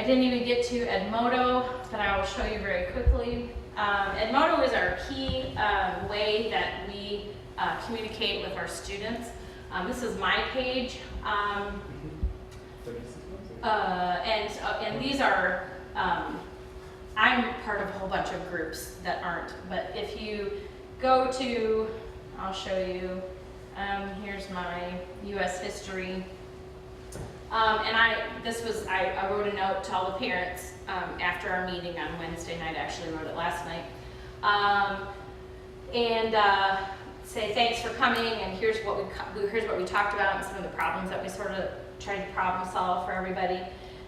I didn't even get to Edmodo, but I will show you very quickly. Edmodo is our key way that we communicate with our students. This is my page, and these are, I'm part of a whole bunch of groups that aren't, but if you go to, I'll show you, here's my U.S. history. And I wrote a note to all the parents after our meeting on Wednesday night. I actually wrote it last night. Say thanks for coming, and here's what we talked about and some of the problems that we sort of tried to problem solve for everybody.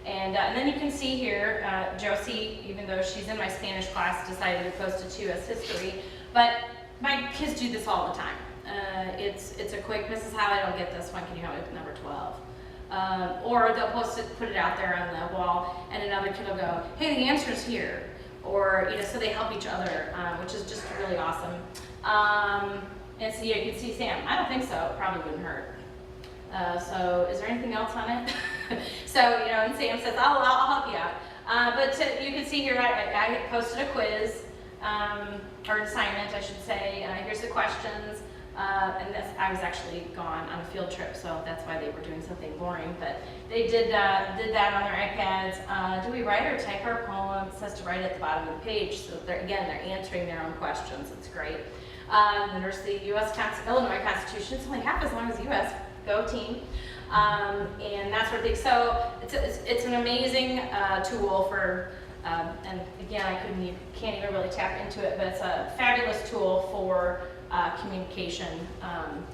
And then you can see here, Josie, even though she's in my Spanish class, decided to post it to U.S. history. But my kids do this all the time. It's a quick, Mrs. Heil, I don't get this one, can you help me with number 12? Or they'll put it out there on the wall, and another kid will go, hey, the answer's here. Or, so they help each other, which is just really awesome. And so you can see Sam, I don't think so, it probably wouldn't hurt. So is there anything else on it? So, and Sam says, I'll help you out. But you can see here, I posted a quiz, or an assignment, I should say. Here's the questions. And I was actually gone on a field trip, so that's why they were doing something boring. But they did that on their iPads. Do we write or type our poem? It says to write at the bottom of the page. So they're answering their own questions. It's great. Then there's the Illinois Constitution. It's only half as long as the U.S. Go team. And that sort of thing. So it's an amazing tool for. And again, can't even really tap into it, but it's a fabulous tool for communication,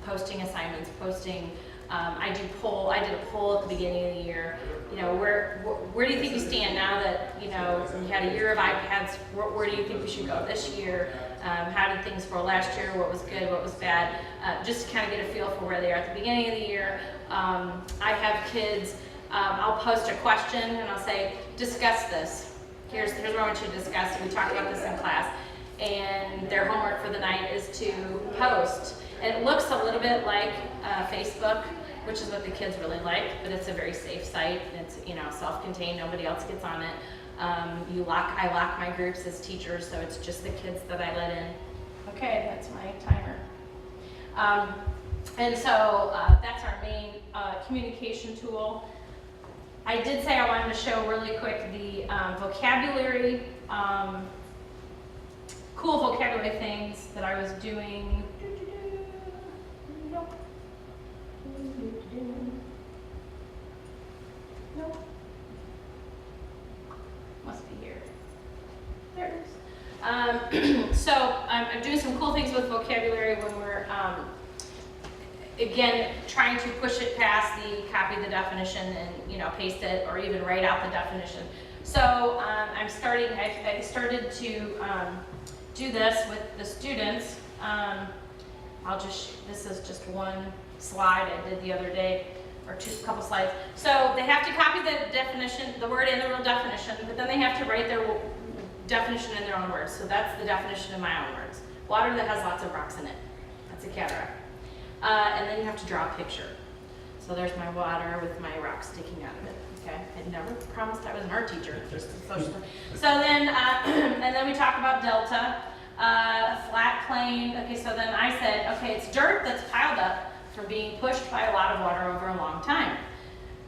posting assignments, posting. I did a poll at the beginning of the year. Where do you think we stand now that we had a year of iPads? Where do you think we should go this year? How did things go last year? What was good? What was bad? Just to kind of get a feel for where they are at the beginning of the year. I have kids. I'll post a question and I'll say, discuss this. Here's what I want you to discuss. We talked about this in class. And their homework for the night is to post. And it looks a little bit like Facebook, which is what the kids really like, but it's a very safe site. It's self-contained, nobody else gets on it. I lock my groups as teachers, so it's just the kids that I let in. Okay, that's my timer. And so that's our main communication tool. I did say I wanted to show really quick the vocabulary, cool vocabulary things that I was doing. Nope. Nope. Must be here. There it is. So I'm doing some cool things with vocabulary when we're, again, trying to push it past the copy the definition and paste it or even write out the definition. So I started to do this with the students. This is just one slide I did the other day, or a couple slides. So they have to copy the definition, the word and the real definition, but then they have to write their definition in their own words. So that's the definition in my own words. Water that has lots of rocks in it. That's a cataract. And then you have to draw a picture. So there's my water with my rocks sticking out of it. Okay, I never promised I was an art teacher. Just social. So then, and then we talk about delta, flat plain. Okay, so then I said, okay, it's dirt that's piled up from being pushed by a lot of water over a long time.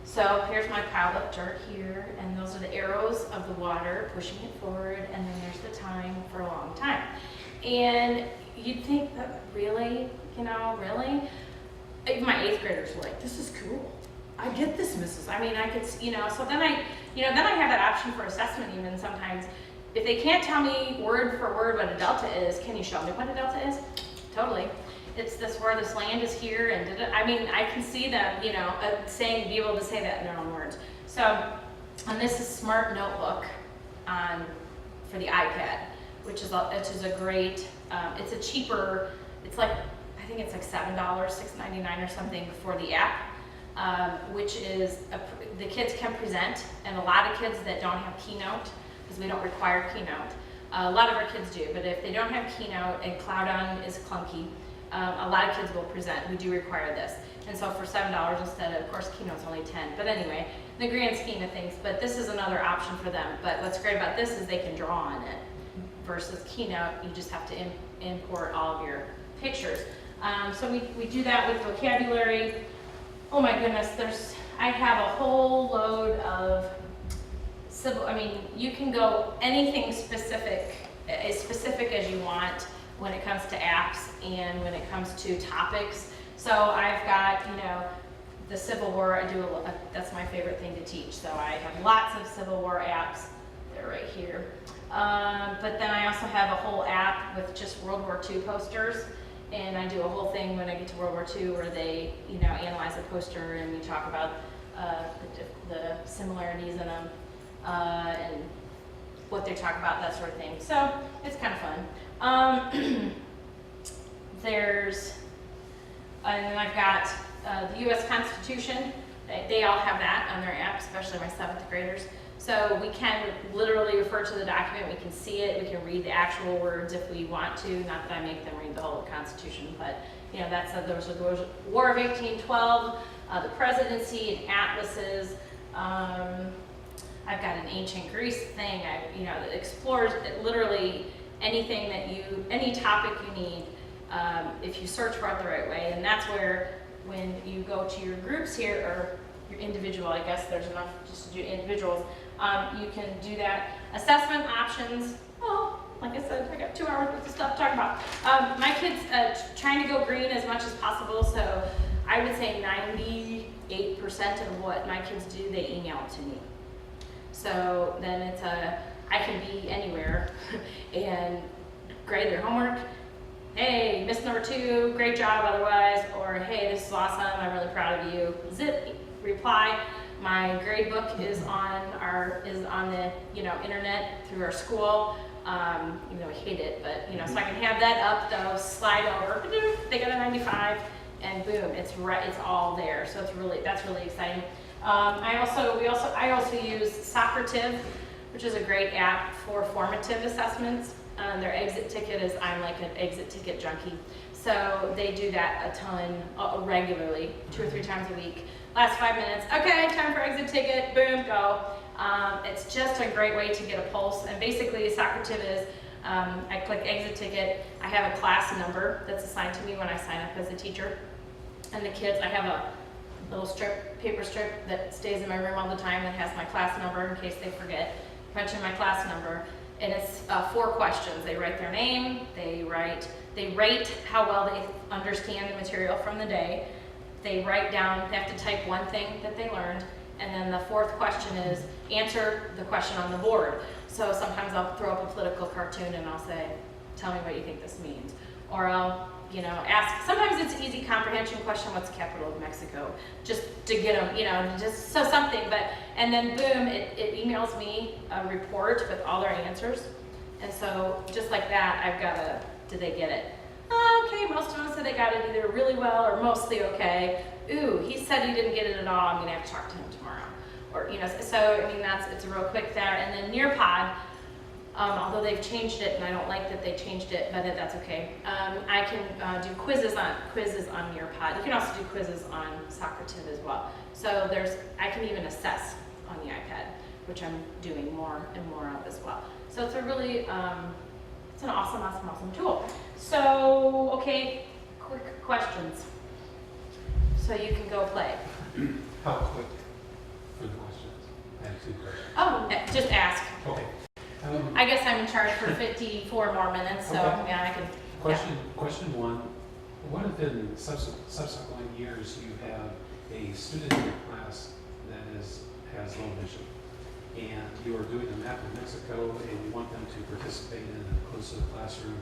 So here's my piled up dirt here, and those are the arrows of the water pushing it forward, and then there's the time for a long time. And you'd think that really? Even my 8th graders were like, this is cool. I get this, Mrs. I could, so then I have that option for assessment even sometimes. If they can't tell me word for word what a delta is, can you show me what a delta is? Totally. It's this where this land is here and I can see them, be able to say that in their own words. So, and this is Smart Notebook for the iPad, which is a great, it's a cheaper, it's like, I think it's like $7, $6.99 or something for the app, which is, the kids can present, and a lot of kids that don't have Keynote, because we don't require Keynote, a lot of our kids do, but if they don't have Keynote and Cloud On is clunky, A lot of kids will present who do require this. And so for $7 instead of course, Keynote's only 10. But anyway, in the grand scheme of things, but this is another option for them. But what's great about this is they can draw on it versus Keynote, you just have to import all of your pictures. So we do that with vocabulary. Oh my goodness, I have a whole load of civil, I mean, you can go anything specific, as specific as you want when it comes to apps and when it comes to topics. So I've got, you know, the Civil War, that's my favorite thing to teach. So I have lots of Civil War apps, they're right here. But then I also have a whole app with just World War II posters. And I do a whole thing when I get to World War II where they, you know, analyze a poster and we talk about the similarities in them and what they talk about, that sort of thing. So it's kind of fun. And then I've got the U.S. Constitution. They all have that on their app, especially my 7th graders. So we can literally refer to the document, we can see it, we can read the actual words if we want to. Not that I make them read the whole Constitution, but you know, those are the War of 1812, the presidency and atlases. I've got an ancient Greece thing, that explores literally anything that any topic you need, if you search for it the right way. And that's where, when you go to your groups here, or your individual, I guess there's enough just to do individuals, you can do that. Assessment options, well, like I said, I got 2 hours worth of stuff to talk about. My kids trying to go green as much as possible, so I would say 98% of what my kids do, they email to me. So then it's I can be anywhere and grade their homework. Hey, missed number 2, great job otherwise, or hey, this is awesome, I'm really proud of you. Zip, reply. My grade book is on the internet through our school. Even though I hate it, but so I can have that up though, slide over, they got a 95, and boom, it's all there. So that's really exciting. I also use Socrative, which is a great app for formative assessments. Their exit ticket is, I'm like an exit ticket junkie. So they do that a ton, regularly, 2 or 3 times a week. Last 5 minutes, okay, time for exit ticket, boom, go. It's just a great way to get a pulse. And basically, Socrative is, I click exit ticket, I have a class number that's assigned to me when I sign up as a teacher. And the kids, I have a little paper strip that stays in my room all the time that has my class number in case they forget. Punch in my class number, and it's 4 questions. They write their name, they rate how well they understand the material from the day. They write down, they have to type one thing that they learned, and then the 4th question is answer the question on the board. So sometimes I'll throw up a political cartoon and I'll say, tell me what you think this means. Or I'll ask, sometimes it's an easy comprehension question, what's the capital of Mexico? Just to get them, just so something, and then boom, it emails me a report with all their answers. And so just like that, I've got did they get it? Okay, most of them said they got it either really well or mostly okay. Ooh, he said he didn't get it at all, I'm gonna have to talk to him tomorrow. Or, so I mean, it's a real quick there. And then Nearpod, although they've changed it, and I don't like that they changed it, but that's okay. I can do quizzes on Nearpod. You can also do quizzes on Socrative as well. So I can even assess on the iPad, which I'm doing more and more of as well. So it's a really, it's an awesome tool. So, okay, quick questions. So you can go play. How quick for the questions? I have 2 questions. Oh, just ask. Okay. I guess I'm in charge for 54 more minutes, so okay. yeah, I can. Question 1. What if in subsequent years you have a student in your class that has low vision, and you are doing a map of Mexico and you want them to participate in an inclusive classroom?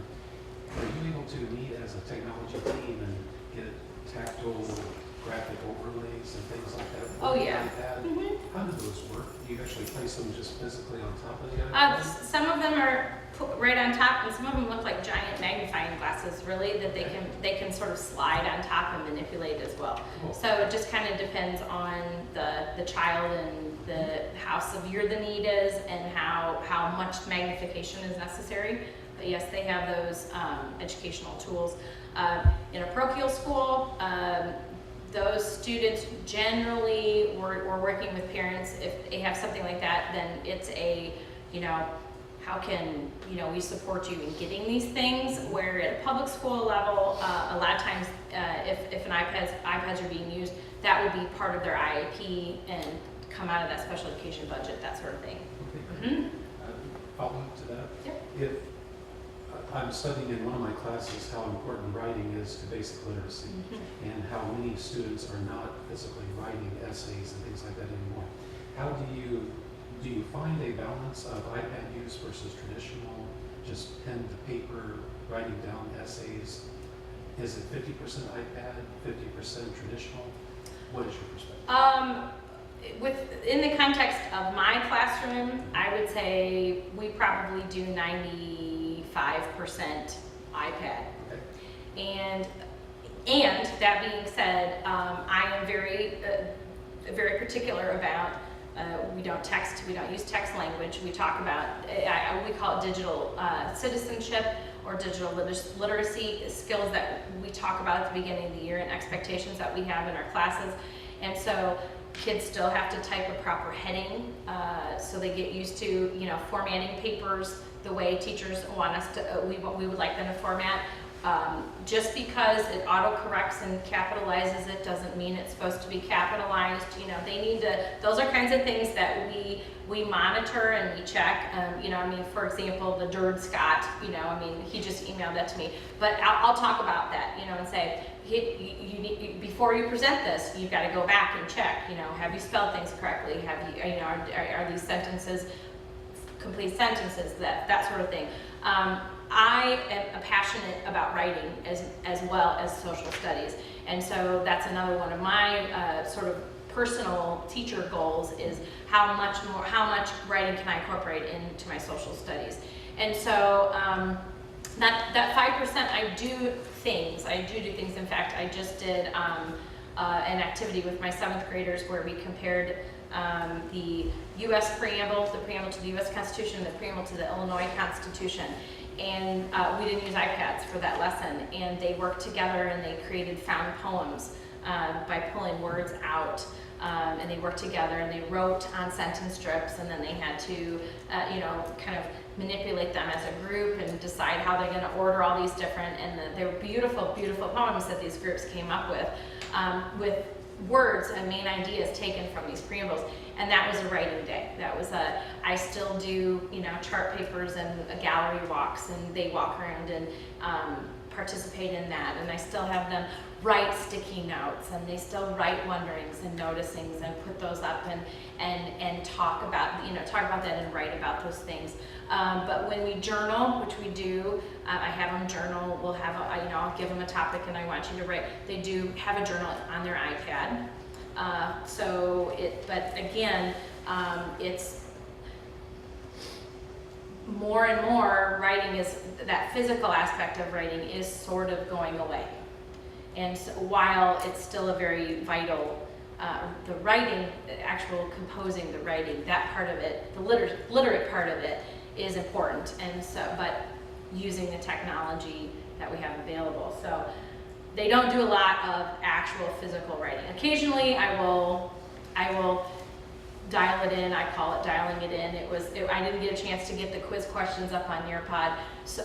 Are you able to meet as a technology team and get tactile graphic overlays and things like that? Oh, with the yeah. iPad? Mhm. How do those work? Do you actually place them just physically on top of the Uh, iPad? some of them are put right on top, and some of them look like giant magnifying glasses, really, that they can sort of slide on top and manipulate as well. Cool. So it just kind of depends on the child and how severe the need is and how much magnification is necessary. But yes, they have those educational tools. In a parochial school, those students generally, we're working with parents. If they have something like that, then it's how can we support you in getting these things? Where at a public school level, a lot of times, if iPads are being used, that would be part of their IEP and come out of that special education budget, that sort of thing. Okay. Mm-hmm. Follow up to that. Yep. If I'm studying in one of my classes how important writing is to basic literacy, Mm-hmm. and how many students are not physically writing essays and things like that anymore. How do you find a balance of iPad use versus traditional, just pen to paper, writing down essays? Is it 50% iPad, 50% traditional? What is your perspective? In the context of my classroom, I would say we probably do 95% iPad. Okay. And that being said, I am very particular about we don't use text language. We talk about we call it digital citizenship or digital literacy skills that we talk about at the beginning of the year and expectations that we have in our classes. And so kids still have to type a proper heading, so they get used to formatting papers the way teachers want us to. We would like them to format. Just because it autocorrects and capitalizes it doesn't mean it's supposed to be capitalized. They need to. Those are kinds of things that we monitor and we check. For example, the Derd Scott. He just emailed that to me. But I'll talk about that. And say, before you present this, you've got to go back and check. Have you spelled things correctly? Have you? Are these sentences complete sentences? That sort of thing. I am passionate about writing as well as social studies, and so that's another one of my sort of personal teacher goals is how much writing can I incorporate into my social studies. And so that 5%, I do things. In fact, I just did an activity with my 7th graders where we compared the U.S. preamble to the U.S. Constitution, the preamble to the Illinois Constitution. And we didn't use iPads for that lesson. And they worked together and they created found poems by pulling words out. And they worked together and they wrote on sentence strips, and then they had to, kind of manipulate them as a group and decide how they're going to order all these different. And they're beautiful, beautiful poems that these groups came up with words and main ideas taken from these preambles. And that was a writing day. I still do, chart papers and gallery walks, and they walk around and participate in that. And I still have them write sticky notes, and they still write wonderings and noticings and put those up and talk about that and write about those things. But when we journal, which we do, I have them journal. We'll have I'll give them a topic and I want you to write. They do have a journal on their iPad. But again, it's more and more writing is, that physical aspect of writing is sort of going away. And so while it's still a very vital, the writing, the actual composing, the writing, that part of it, the literate part of it is important. And so, but using the technology that we have available. So they don't do a lot of actual physical writing. Occasionally I will dial it in. I call it dialing it in. I didn't get a chance to get the quiz questions up on Nearpod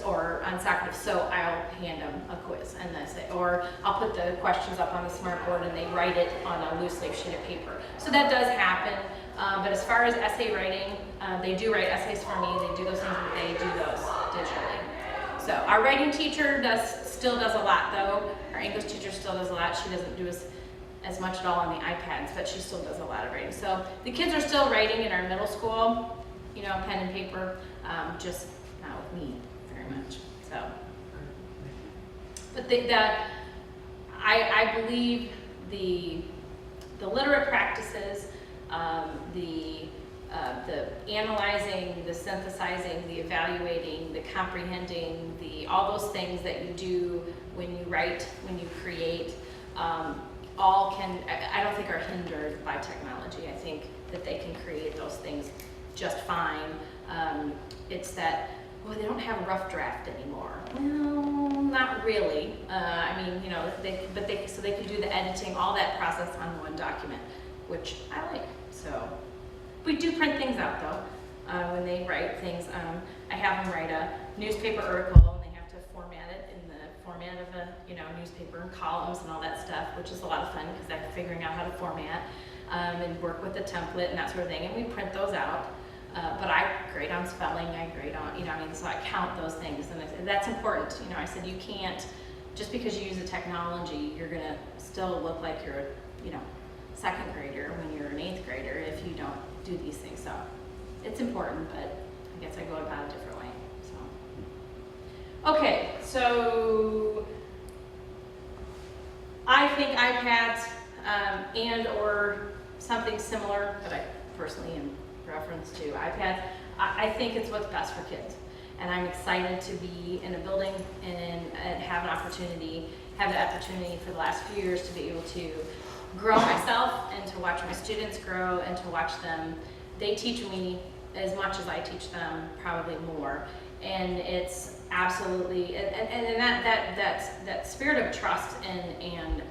or on Socrative, so I'll hand them a quiz and then say, or I'll put the questions up on the smartboard and they write it on a loose leaf sheet of paper. So that does happen. But as far as essay writing, they do write essays for me. They do those things, but they do those digitally. So our writing teacher still does a lot though. Our English teacher still does a lot. She doesn't do as much at all on the iPads, but she still does a lot of writing. So the kids are still writing in our middle school, pen and paper, just not with me very much. So, but I believe the literate practices, the analyzing, the synthesizing, the evaluating, the comprehending, all those things that you do when you write, when you create, all can, I don't think are hindered by technology. I think that they can create those things just fine. It's that, well, they don't have a rough draft anymore. Well, not really. I mean, you know, so they can do the editing, all that process on one document, which I like. So we do print things out though. When they write things, I have them write a newspaper article, and they have to format it in the format of a, you know, newspaper and columns and all that stuff, which is a lot of fun because I'm figuring out how to format and work with the template and that sort of thing. And we print those out. But I grade on spelling, I grade on, you know, I mean, so I count those things, and that's important. You know, I said you can't, just because you use a technology, you're gonna still look like you're a, you know, second grader when you're an 8th grader if you don't do these things. So it's important, but I guess I go about it a different way. So okay, so I think iPads and or something similar that I personally am reference to iPads, I think it's what's best for kids. And I'm excited to be in a building and have the opportunity for the last few years to be able to grow myself and to watch my students grow and to watch them. They teach me as much as I teach them, probably more. And it's absolutely, and that spirit of trust and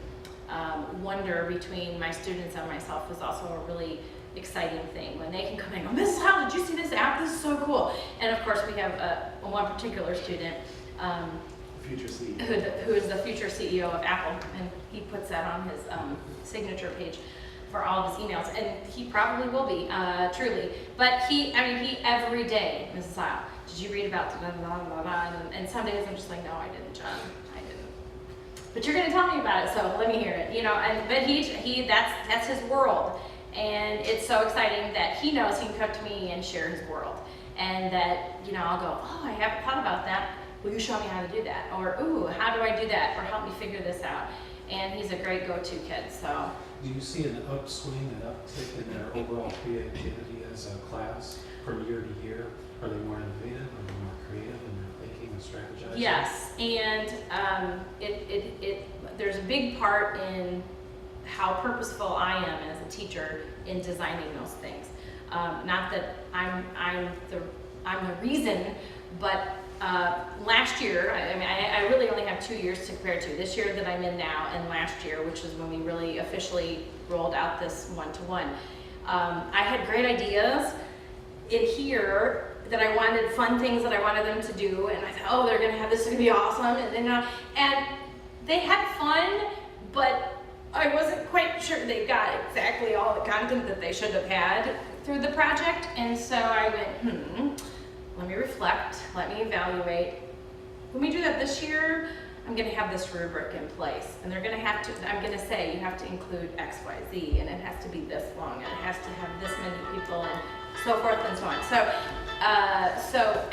wonder between my students and myself is also a really exciting thing when they can come in and go, Mrs. Heil, did you see this app? This is so cool. And of course we have one particular student Future CEO. who is the future CEO of Apple, and he puts that on his signature page for all of his emails, and he probably will be, truly. But he every day, Mrs. Heil, did you read about blah, blah, blah, blah, and some days I'm just like, no, I didn't, John, I didn't. But you're gonna tell me about it, so let me hear it, you know, but that's his world. And it's so exciting that he knows he can come to me and share his world. And that, you know, I'll go, oh, I haven't thought about that. Will you show me how to do that? Or, ooh, how do I do that? Or help me figure this out. And he's a great go-to kid, so. Do you see an upswing, an uptick in their overall creativity as a class from year to year? Are they more innovative? Are they more creative in their thinking and strategizing? Yes, and there's a big part in how purposeful I am as a teacher in designing those things. Not that I'm the reason, but last year, I really only have 2 years to compare to. This year that I'm in now and last year, which is when we really officially rolled out this one-to-one. I had great ideas in here that I wanted, fun things that I wanted them to do, and I thought, oh, they're gonna have this, is gonna be awesome, and they had fun, but I wasn't quite sure they got exactly all the content that they should have had through the project, and so I went, let me reflect, let me evaluate. When we do that this year, I'm gonna have this rubric in place, and they're gonna have to, I'm gonna say, you have to include X, Y, Z, and it has to be this long, and it has to have this many people, and so forth and so on. So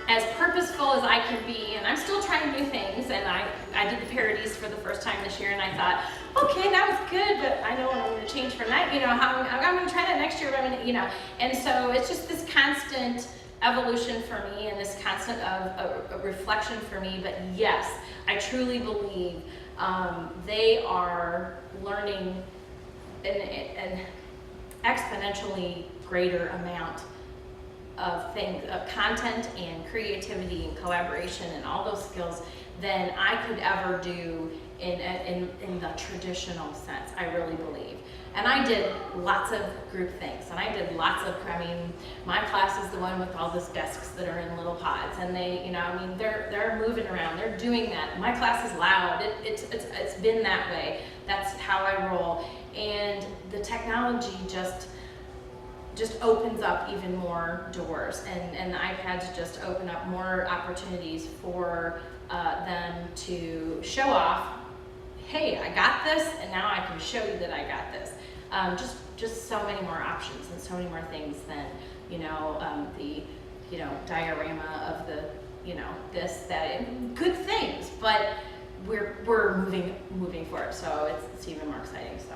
as purposeful as I can be, and I'm still trying new things, and I did the parodies for the first time this year, and I thought, okay, that was good, but I know what I'm going to change for next, you know, I'm going to try that next year, but I'm going to, you know, and so it's just this constant evolution for me, and this constant of reflection for me. But yes, I truly believe they are learning an exponentially greater amount of things, of content and creativity and collaboration and all those skills than I could ever do in the traditional sense, I really believe. And I did lots of group things, and I did lots of, my class is the one with all those desks that are in little pods, and they, you know, they're moving around, they're doing that. My class is loud, it's been that way. That's how I roll. And the technology just opens up even more doors, and the iPads just open up more opportunities for them to show off, hey, I got this, and now I can show you that I got this. Just so many more options and so many more things than, you know, the, you know, diorama of the, you know, this, that, and good things, but we're moving for it, so it's even more exciting, so.